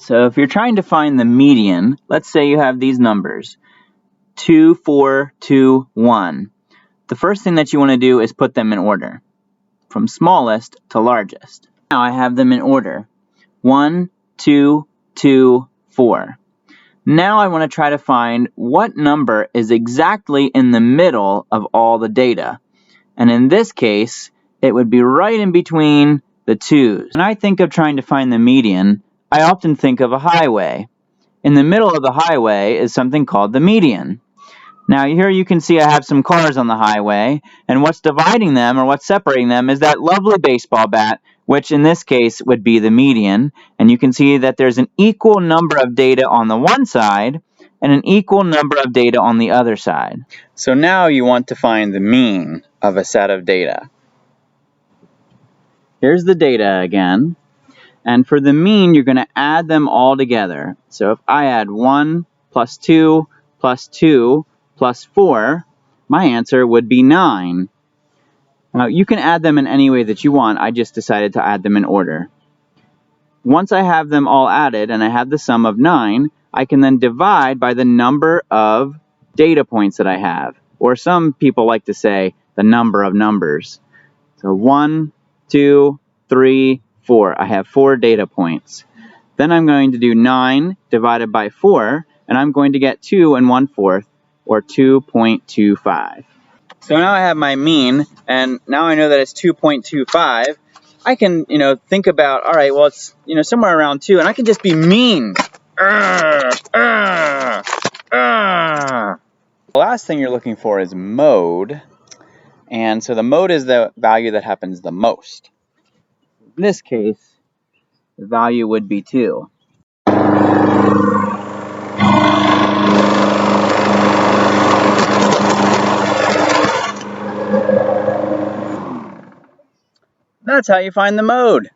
So if you're trying to find the median, let's say you have these numbers, 2, 4, 2, 1. The first thing that you want to do is put them in order, from smallest to largest. Now I have them in order, 1, 2, 2, 4. Now I want to try to find what number is exactly in the middle of all the data. And in this case, it would be right in between the 2's. When I think of trying to find the median, I often think of a highway. In the middle of the highway is something called the median. Now here you can see I have some cars on the highway, and what's dividing them or what's separating them is that lovely baseball bat, which in this case would be the median, and you can see that there's an equal number of data on the one side and an equal number of data on the other side. So now you want to find the mean of a set of data. Here's the data again, and for the mean you're going to add them all together. So if I add 1 plus 2 plus 2 plus 4, my answer would be 9. Now you can add them in any way that you want. I just decided to add them in order. Once I have them all added and I have the sum of 9, I can then divide by the number of data points that I have. Or some people like to say the number of numbers. So 1, 2, 3, 4. I have 4 data points. Then I'm going to do 9 divided by 4, and I'm going to get 2 1/4, or 2.25. So now I have my mean, and now I know that it's 2.25. I can, think about, all right, well, it's, somewhere around 2, and I can just be mean. The last thing you're looking for is mode, and so the mode is the value that happens the most. In this case, the value would be 2. That's how you find the mode.